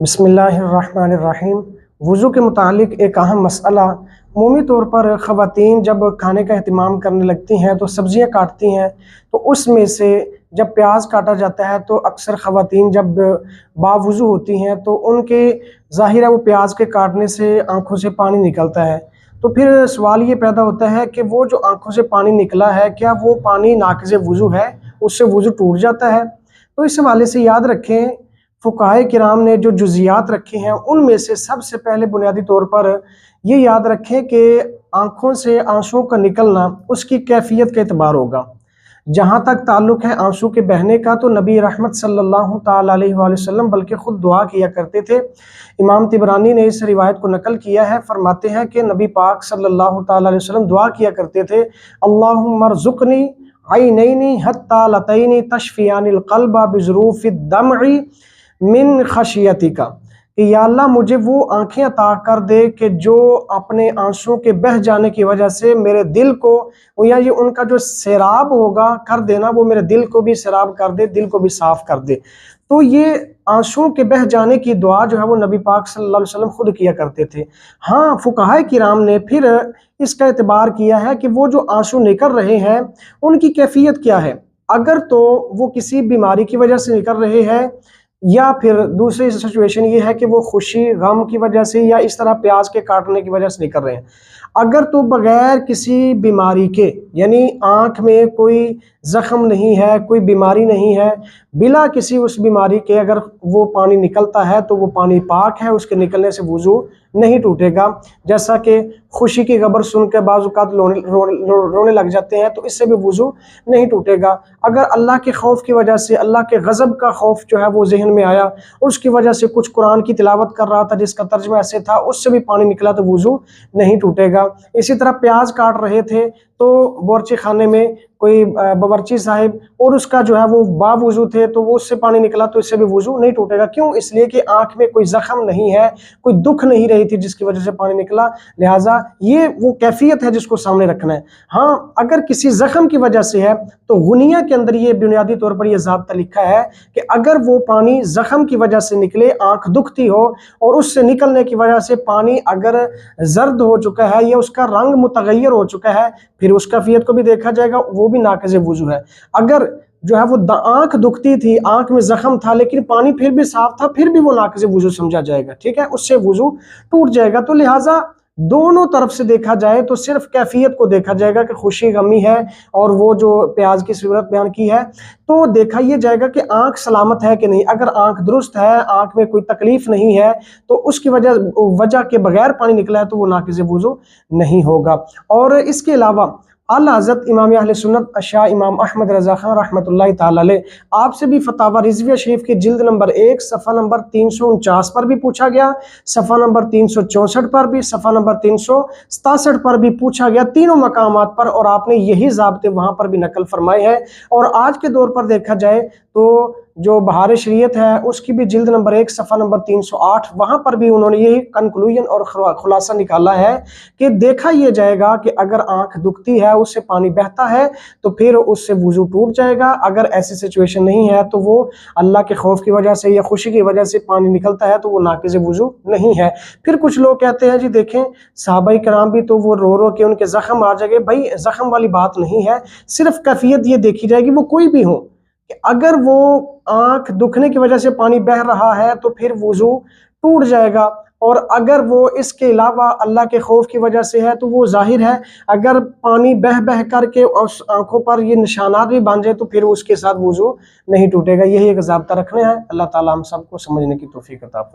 बिस्मिल्लाहिर्रहमानिर्रहीम। वज़ू के मुतालिक एक अहम मसला, अमूमी तौर पर ख़वातीन जब खाने का अहतमाम करने लगती हैं तो सब्ज़ियाँ काटती हैं, तो उसमें से जब प्याज काटा जाता है तो अक्सर ख़वातीन जब बावुज़ू होती हैं तो उनके ज़ाहिर है वो प्याज के काटने से आँखों से पानी निकलता है। तो फिर सवाल ये पैदा होता है कि वो जो आँखों से पानी निकला है, क्या वो पानी नाक़िज़े वज़ू है, उससे वज़ू टूट जाता है? तो इस हवाले से याद रखें, फ़ुक़हाए किराम ने जो जुज़ियात रखे हैं उनमें से सबसे पहले बुनियादी तौर पर ये याद रखें कि आँखों से आंसू का निकलना उसकी कैफ़ियत का एतबार होगा। जहाँ तक ताल्लुक़ है आंसू के बहने का, तो नबी रहमत सल्लल्लाहु ताला अलैहि वसल्लम बल्कि ख़ुद दुआ किया करते थे। इमाम तिबरानी ने इस रिवायत को नकल किया है, फरमाते हैं कि नबी पाक सल्लल्लाहु ताला अलैहि वसल्लम दुआ किया करते थे, अल्लाहुम्मा रज़ुक़नी ऐनैनी हत्ता लतैनी तशफ़ियानिल क़ल्बा बिज़ुरूफ़िद दमई मिन खशियतिका, कि या अल्लाह मुझे वो आंखें अता कर दे कि जो अपने आंसू के बह जाने की वजह से मेरे दिल को, या ये उनका जो सैराब होगा कर देना, वो मेरे दिल को भी सैराब कर दे, दिल को भी साफ़ कर दे। तो ये आंसू के बह जाने की दुआ जो है वो नबी पाक सल्लल्लाहु अलैहि वसल्लम खुद किया करते थे। हाँ, फ़ुक़हाए किराम ने फिर इसका एतबार किया है कि वो जो आंसू निकल रहे हैं उनकी कैफ़ियत क्या है। अगर तो वो किसी बीमारी की वजह से निकल रहे हैं, या फिर दूसरी सिचुएशन ये है कि वो खुशी गम की वजह से या इस तरह प्याज के काटने की वजह से निकल रहे हैं। अगर तो बगैर किसी बीमारी के, यानी आँख में कोई ज़ख़म नहीं है, कोई बीमारी नहीं है, बिला किसी उस बीमारी के अगर वो पानी निकलता है तो वो पानी पाक है, उसके निकलने से वज़ू नहीं टूटेगा। जैसा कि खुशी की खबर सुन के बाज़ औक़ात रोने लग जाते हैं, तो इससे भी वज़ू नहीं टूटेगा। अगर अल्लाह के खौफ की वजह से, अल्लाह के गज़ब का खौफ जो है वो ज़हन में आया, उसकी वजह से कुछ कुरान की तिलावत कर रहा था जिसका तर्जुमा ऐसे था, उससे भी पानी निकला तो वज़ू नहीं टूटेगा। इसी तरह प्याज काट रहे थे तो बावर्ची खाने में कोई बावर्ची साहिब और उसका जो है वो बावुज़ू थे, तो वो उससे पानी निकला तो इससे भी वज़ू नहीं टूटेगा। क्यों? इसलिए कि आँख में कोई ज़ख़म नहीं है, कोई दुख नहीं रही थी जिसकी वजह से पानी निकला, लिहाजा ये वो कैफ़ियत है जिसको सामने रखना है। हाँ, अगर किसी ज़ख़म की वजह से है तो गुनिया के अंदर ये बुनियादी तौर पर यह ज़ाब्ता लिखा है कि अगर वो पानी ज़ख़म की वजह से निकले, आँख दुखती हो और उससे निकलने की वजह से पानी अगर ज़र्द हो चुका है या उसका रंग मुतग़य्यर हो चुका है, फिर उस कैफ़ियत को भी देखा जाएगा, वो भी नाक़िज़े वज़ू है। अगर जो है वो आँख दुखती थी, आँख में ज़ख़म था लेकिन पानी फिर भी साफ़ था, फिर भी वो नाक़िज़े वज़ू समझा जाएगा, ठीक है, उससे वज़ू टूट जाएगा। तो लिहाजा दोनों तरफ से देखा जाए तो सिर्फ कैफ़ियत को देखा जाएगा कि खुशी गमी है और वो जो प्याज की सूरत बयान की है, तो देखा ये जाएगा कि आँख सलामत है कि नहीं। अगर आँख दुरुस्त है, आँख में कोई तकलीफ़ नहीं है, तो उसकी वजह के बगैर पानी निकला है तो वो नाक़िज़े वज़ू नहीं होगा। और इसके अलावा आला हज़रत इमाम अहले सुन्नत शाह इमाम अहमद रज़ा ख़ान रहमतुल्लाहि ताला अलैह आपसे भी फतावा रिज़विया शरीफ की जिल्द नंबर 1 सफ़ा नंबर 349 पर भी पूछा गया, सफ़ा नंबर 364 पर भी, सफ़ा नंबर 367 पर भी पूछा गया, तीनों मकामात पर, और आपने यही ज़ाब्ते वहाँ पर भी नकल फरमाए हैं। और आज के दौर पर देखा जाए तो जो बहार शरीयत है उसकी भी जिल्द नंबर 1 सफ़ा नंबर 308, वहाँ पर भी उन्होंने यही कंक्लूजन और खुलासा निकाला है कि देखा यह जाएगा कि अगर आँख दुखती है, उससे पानी बहता है, तो फिर उससे वज़ू टूट जाएगा। अगर ऐसी सिचुएशन नहीं है तो वो अल्लाह के खौफ की वजह से या खुशी की वजह से पानी निकलता है तो वो नाक़िज़े वज़ू नहीं है। फिर कुछ लोग कहते हैं जी देखें सहाबाए किराम भी तो वो रो रो के उनके ज़ख़म आ जाएंगे। भाई ज़ख़म वाली बात नहीं है, सिर्फ कैफ़ियत ये देखी जाएगी, वो कोई भी हो, कि अगर वो आँख दुखने की वजह से पानी बह रहा है तो फिर वज़ू टूट जाएगा, और अगर वो इसके अलावा अल्लाह के खौफ की वजह से है तो वो जाहिर है अगर पानी बह बह करके उस आँखों पर ये निशानात भी बन जाए तो फिर उसके साथ वज़ू नहीं टूटेगा। यही एक ज़ाब्ता रखना है। अल्लाह ताला हम सबको समझने की तौफ़ीक़ अता फरमाए।